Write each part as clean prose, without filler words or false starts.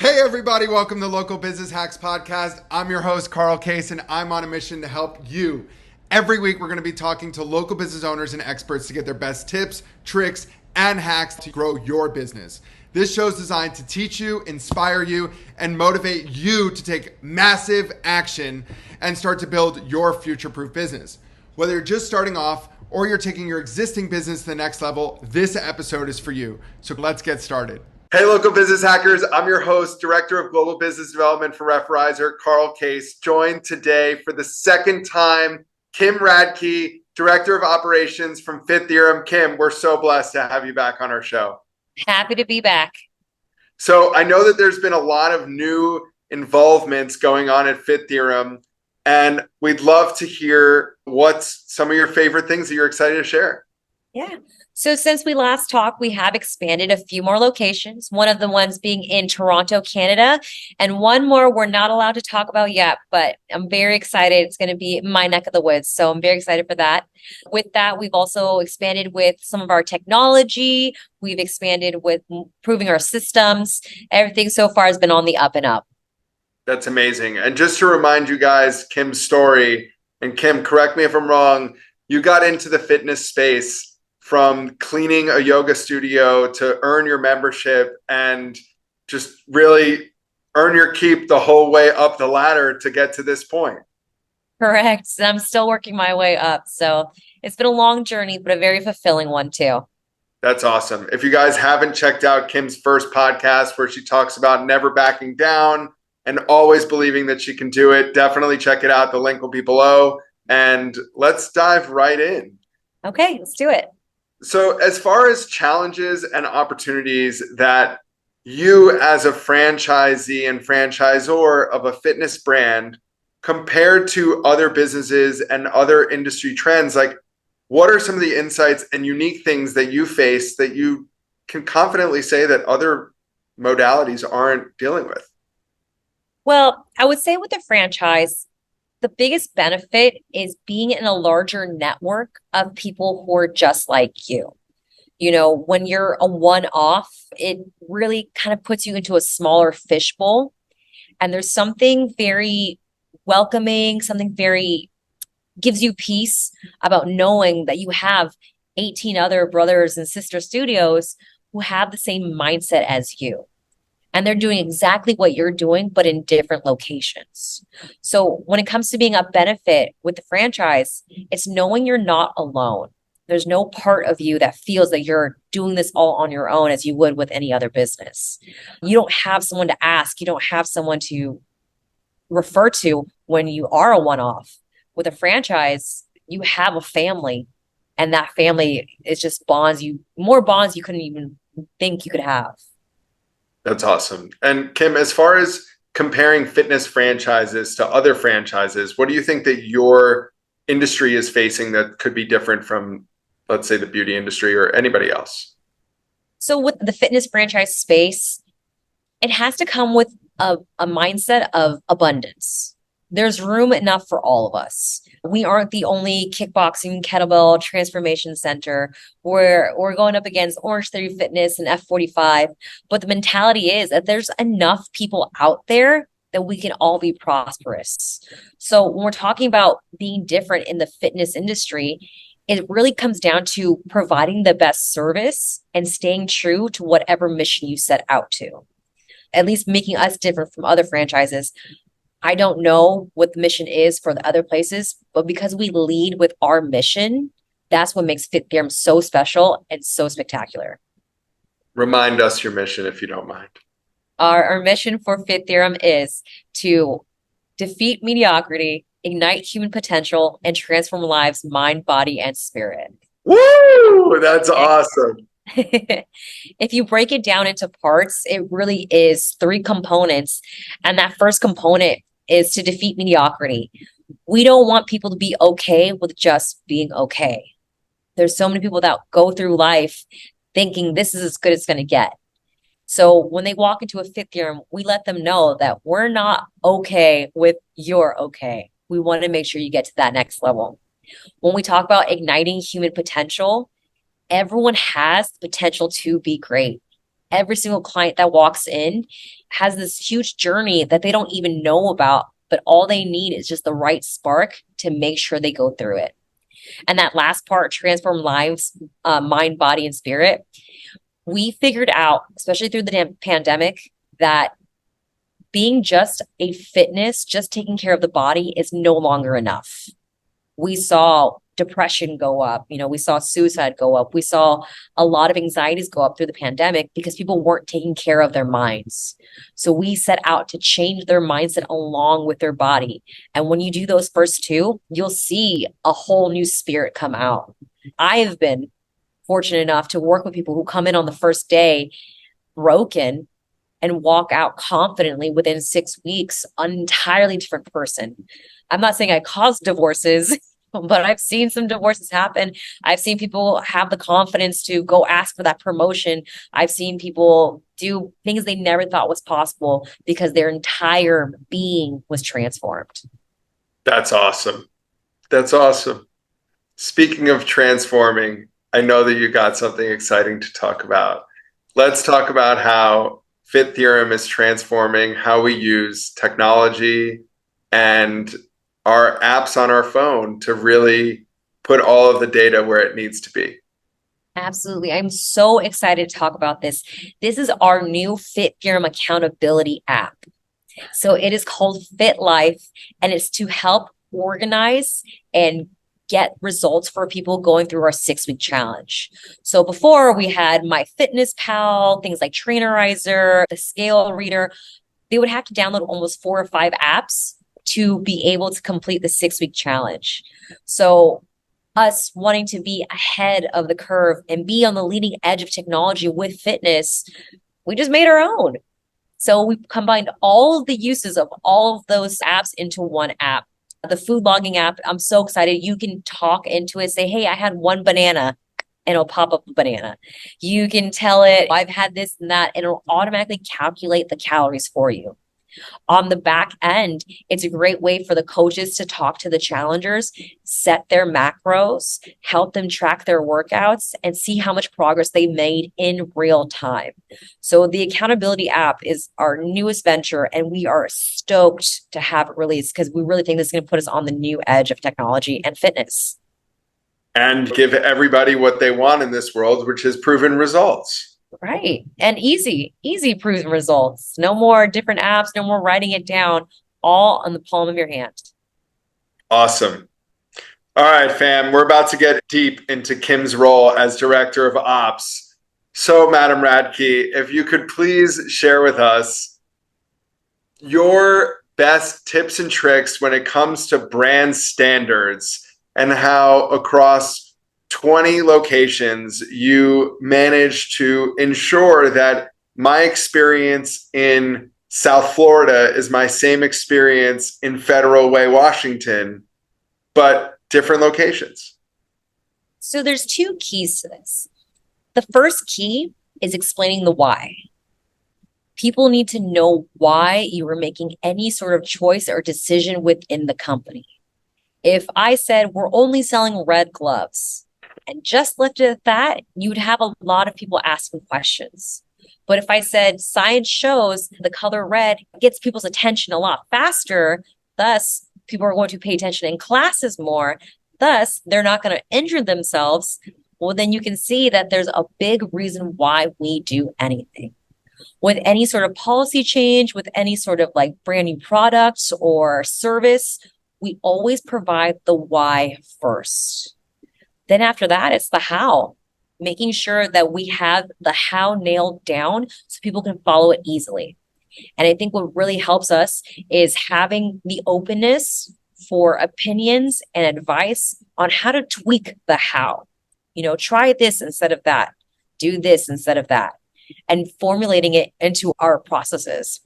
Hey everybody, welcome to Local Business Hacks Podcast. I'm your host, Carl Case, and I'm on a mission to help you. Every week, we're going to be talking to local business owners and experts to get their best tips, tricks, and hacks to grow your business. This show is designed to teach you, inspire you, and motivate you to take massive action and start to build your future-proof business. Whether you're just starting off or you're taking your existing business to the next level, this episode is for you. So let's get started. Hey, local business hackers. I'm your host, Director of Global Business Development for Referrizer, Carl Case, joined today for the second time, Kim Radtke, Director of Operations from Fit Theorem. Kim, we're so blessed to have you back on our show. Happy to be back. So I know that there's been a lot of new involvements going on at Fit Theorem, and we'd love to hear what's some of your favorite things that you're excited to share. Yeah. So since we last talked, we have expanded a few more locations, one of the ones being in Toronto, Canada, and one more we're not allowed to talk about yet, but I'm very excited. It's going to be my neck of the woods. So I'm very excited for that. With that, we've also expanded with some of our technology. We've expanded with improving our systems. Everything so far has been on the up and up. That's amazing. And just to remind you guys, Kim's story, and Kim, correct me if I'm wrong, you got into the fitness space from cleaning a yoga studio to earn your membership and just really earn your keep the whole way up the ladder to get to this point. Correct. And I'm still working my way up. So it's been a long journey, but a very fulfilling one too. That's awesome. If you guys haven't checked out Kim's first podcast where she talks about never backing down and always believing that she can do it, definitely check it out. The link will be below. And let's dive right in. Okay, let's do it. So as far as challenges and opportunities that you as a franchisee and franchisor of a fitness brand compared to other businesses and other industry trends, like what are some of the insights and unique things that you face that you can confidently say that other modalities aren't dealing with? Well, I would say with the franchise, the biggest benefit is being in a larger network of people who are just like you. You know, when you're a one-off, it really kind of puts you into a smaller fishbowl. And there's something very welcoming, something very gives you peace about knowing that you have 18 other brothers and sister studios who have the same mindset as you. And they're doing exactly what you're doing, but in different locations. So when it comes to being a benefit with the franchise, it's knowing you're not alone. There's no part of you that feels that you're doing this all on your own as you would with any other business. You don't have someone to ask. You don't have someone to refer to when you are a one-off. With a franchise, you have a family, and that family is just more bonds you couldn't even think you could have. That's awesome. And Kim, as far as comparing fitness franchises to other franchises, what do you think that your industry is facing that could be different from, let's say, the beauty industry or anybody else? So with the fitness franchise space, it has to come with a mindset of abundance. There's room enough for all of us. We aren't the only kickboxing kettlebell transformation center. We're going up against Orange Theory Fitness and F45. But the mentality is that there's enough people out there that we can all be prosperous. So when we're talking about being different in the fitness industry, it really comes down to providing the best service and staying true to whatever mission you set out to. At least making us different from other franchises. I don't know what the mission is for the other places, but because we lead with our mission, that's what makes Fit Theorem so special and so spectacular. Remind us your mission, if you don't mind. Our mission for Fit Theorem is to defeat mediocrity, ignite human potential, and transform lives, mind, body, and spirit. Woo! That's awesome. If you break it down into parts, it really is three components. And that first component is to defeat mediocrity. We don't want people to be okay with just being okay. There's so many people that go through life thinking this is as good as it's going to get. So when they walk into a Fit Theorem, we let them know that we're not okay with you're okay. We want to make sure you get to that next level. When we talk about igniting human potential, everyone has the potential to be great. every single client that walks in has this huge journey that they don't even know about, but all they need is just the right spark to make sure they go through it. And that last part, transform lives, mind, body, and spirit. We figured out, especially through the pandemic, that being just a fitness, just taking care of the body is no longer enough. We saw depression go up, we saw suicide go up. We saw a lot of anxieties go up through the pandemic because people weren't taking care of their minds. So we set out to change their mindset along with their body. And when you do those first two, you'll see a whole new spirit come out. I've been fortunate enough to work with people who come in on the first day broken and walk out confidently within 6 weeks, an entirely different person. I'm not saying I caused divorces, but I've seen some divorces happen. I've seen people have the confidence to go ask for that promotion. I've seen people do things they never thought was possible because their entire being was transformed. That's awesome. That's awesome. Speaking of transforming, I know that you got something exciting to talk about. Let's talk about how Fit Theorem is transforming how we use technology and our apps on our phone to really put all of the data where it needs to be. Absolutely. I'm so excited to talk about this. This is our new Fit Theorem accountability app. So it is called Fit Life, and it's to help organize and get results for people going through our 6-week challenge. So before we had MyFitnessPal, things like Trainerizer, the scale reader, they would have to download almost 4 or 5 apps to be able to complete the 6-week challenge. So us wanting to be ahead of the curve and be on the leading edge of technology with fitness, we just made our own. So we combined all of the uses of all of those apps into one app. The food logging app, I'm so excited. You can talk into it, say, hey, I had 1 banana, and it'll pop up a banana. You can tell it, I've had this and that, and it'll automatically calculate the calories for you. On the back end, it's a great way for the coaches to talk to the challengers, set their macros, help them track their workouts, and see how much progress they made in real time. So the accountability app is our newest venture, and we are stoked to have it released because we really think this is going to put us on the new edge of technology and fitness. And give everybody what they want in this world, which is proven results. Right. And easy proven results. No more different apps, no more writing it down, all on the palm of your hand. Awesome. All right, fam, we're about to get deep into Kim's role as Director of Ops. So, Madam Radtke, if you could please share with us your best tips and tricks when it comes to brand standards and how across 20 locations, you manage to ensure that my experience in South Florida is my same experience in Federal Way, Washington, but different locations. So there's 2 keys to this. The first key is explaining the why. People need to know why you are making any sort of choice or decision within the company. If I said we're only selling red gloves, and just left it at that, you would have a lot of people asking questions. But if I said science shows the color red gets people's attention a lot faster, thus people are going to pay attention in classes more, thus they're not going to injure themselves, well, then you can see that there's a big reason why we do anything. With any sort of policy change, with any sort of like brand new products or service, we always provide the why first. Then after that, it's the how, making sure that we have the how nailed down so people can follow it easily. And I think what really helps us is having the openness for opinions and advice on how to tweak the how. Try this instead of that, do this instead of that, and formulating it into our processes.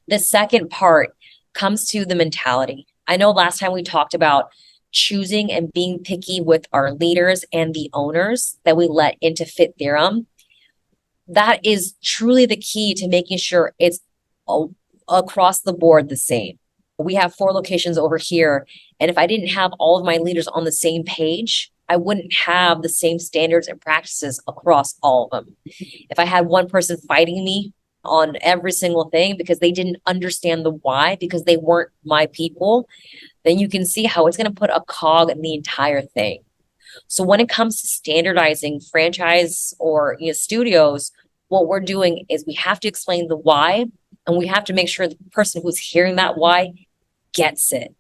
The second part comes to the mentality. I know last time we talked about choosing and being picky with our leaders and the owners that we let into Fit Theorem. That is truly the key to making sure it's across the board the same. We have 4 locations over here, and if I didn't have all of my leaders on the same page, I wouldn't have the same standards and practices across all of them. If I had one person fighting me on every single thing because they didn't understand the why, because they weren't my people, then you can see how it's going to put a cog in the entire thing. So when it comes to standardizing franchise or studios, what we're doing is we have to explain the why, and we have to make sure the person who's hearing that why gets it.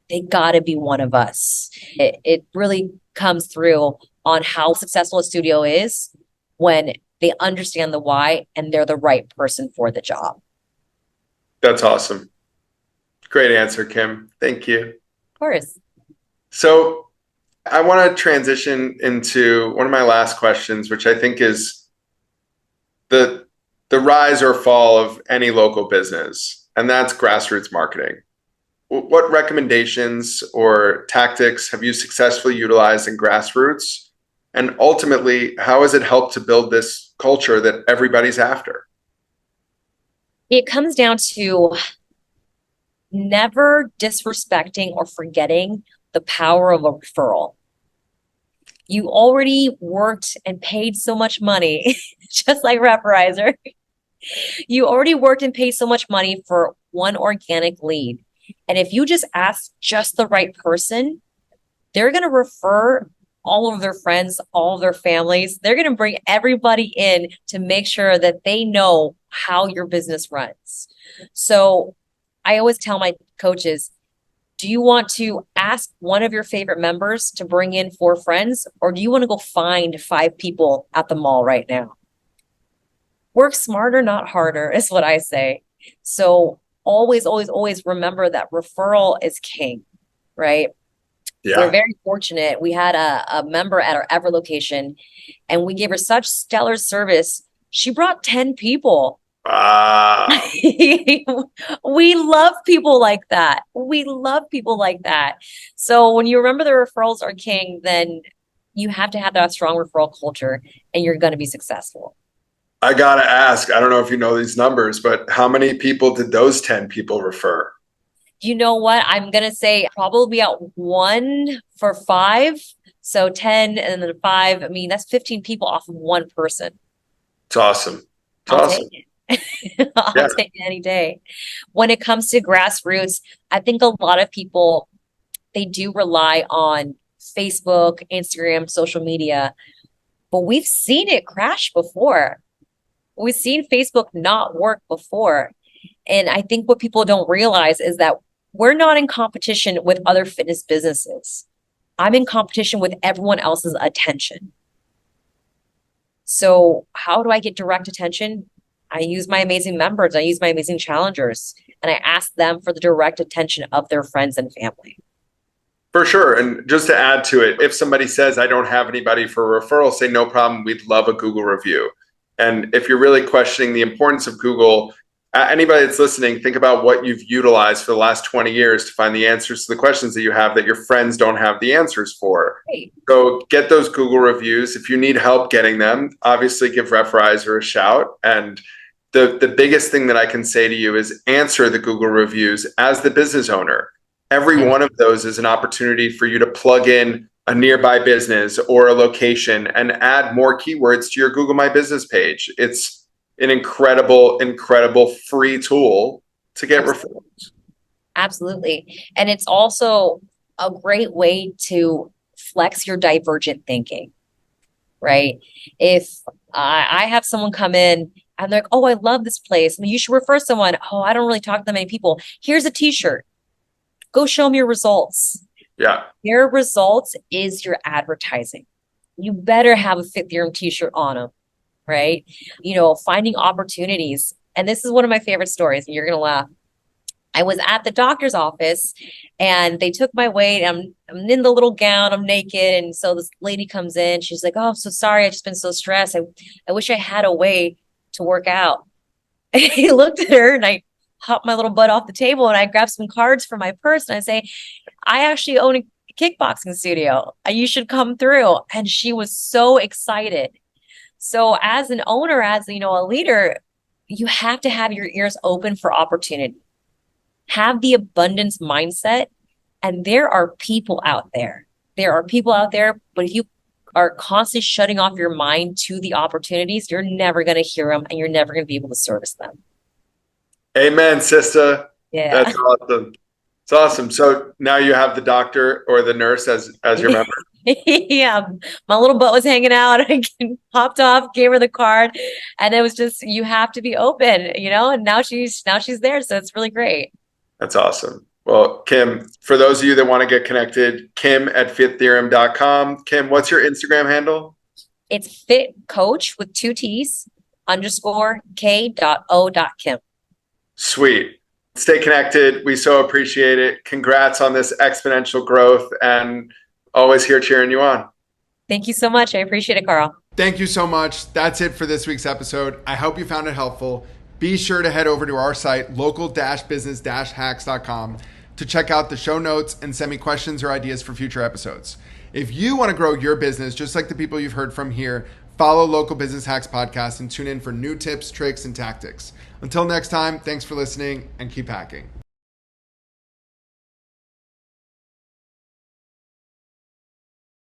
They got to be one of us. It really comes through on how successful a studio is when they understand the why and they're the right person for the job. That's awesome. Great answer, Kim. Thank you. Of course. So I want to transition into one of my last questions, which I think is the rise or fall of any local business, and that's grassroots marketing. What recommendations or tactics have you successfully utilized in grassroots? And ultimately, how has it helped to build this culture that everybody's after? It comes down to never disrespecting or forgetting the power of a referral. You already worked and paid so much money, just like Referrizer. You already worked and paid so much money for one organic lead. And if you just ask just the right person, they're going to refer all of their friends, all of their families. They're going to bring everybody in to make sure that they know how your business runs. So I always tell my coaches, do you want to ask one of your favorite members to bring in 4 friends, or do you want to go find 5 people at the mall right now? Work smarter, not harder, is what I say. So always, always, always remember that referral is king, right? Yeah. We're very fortunate. We had a member at our Ever location, and we gave her such stellar service. She brought 10 people. Wow. We love people like that. We love people like that. So when you remember the referrals are king, then you have to have that strong referral culture, and you're going to be successful. I got to ask, I don't know if you know these numbers, but how many people did those 10 people refer? You know what? I'm going to say probably at 1 for 5. So 10 and then 5. I mean, that's 15 people off of one person. It's awesome. It's I'll awesome. take it. I'll take it any day. When it comes to grassroots, I think a lot of people, they do rely on Facebook, Instagram, social media, but we've seen it crash before. We've seen Facebook not work before. And I think what people don't realize is that we're not in competition with other fitness businesses. I'm in competition with everyone else's attention. So how do I get direct attention? I use my amazing members. I use my amazing challengers, and I ask them for the direct attention of their friends and family. For sure. And just to add to it, if somebody says, I don't have anybody for a referral, say, no problem. We'd love a Google review. And if you're really questioning the importance of Google, anybody that's listening, think about what you've utilized for the last 20 years to find the answers to the questions that you have that your friends don't have the answers for. Right. So get those Google reviews. If you need help getting them, obviously give Referrizer a shout. And the biggest thing that I can say to you is answer the Google reviews as the business owner. Every one of those is an opportunity for you to plug in a nearby business or a location and add more keywords to your Google My Business page. It's an incredible, incredible free tool to get referrals. Absolutely. And it's also a great way to flex your divergent thinking, right? If I have someone come in and they're like, oh, I love this place. I mean, you should refer someone. Oh, I don't really talk to that many people. Here's a t-shirt. Go show them your results. Yeah. Their results is your advertising. You better have a Fit Theorem t-shirt on them, right? Finding opportunities. And this is one of my favorite stories, and you're going to laugh. I was at the doctor's office and they took my weight. I'm in the little gown, I'm naked. And so this lady comes in, she's like, oh, I'm so sorry. I've just been so stressed. I wish I had a way to work out. And I looked at her and I hopped my little butt off the table and I grabbed some cards from my purse and I say, I actually own a kickboxing studio. You should come through. And she was so excited. So as an owner, as a leader, you have to have your ears open for opportunity. Have the abundance mindset, and there are people out there. there are people out there, but if you are constantly shutting off your mind to the opportunities, you're never going to hear them and you're never going to be able to service them. Amen, sister. Yeah. That's awesome. It's awesome. So now you have the doctor or the nurse as your member. Yeah. My little butt was hanging out. I hopped off, gave her the card, and it was just, you have to be open, and now she's there. So it's really great. That's awesome. Well, Kim, for those of you that want to get connected, Kim@fittheorem.com. Kim, what's your Instagram handle? It's fit coach with 2 T's _K.O.Kim. Sweet. Stay connected. We so appreciate it. Congrats on this exponential growth, and always here cheering you on. Thank you so much. I appreciate it, Carl. Thank you so much. That's it for this week's episode. I hope you found it helpful. Be sure to head over to our site, local-business-hacks.com, to check out the show notes and send me questions or ideas for future episodes. If you want to grow your business, just like the people you've heard from here, follow Local Business Hacks Podcast and tune in for new tips, tricks, and tactics. Until next time, thanks for listening and keep hacking.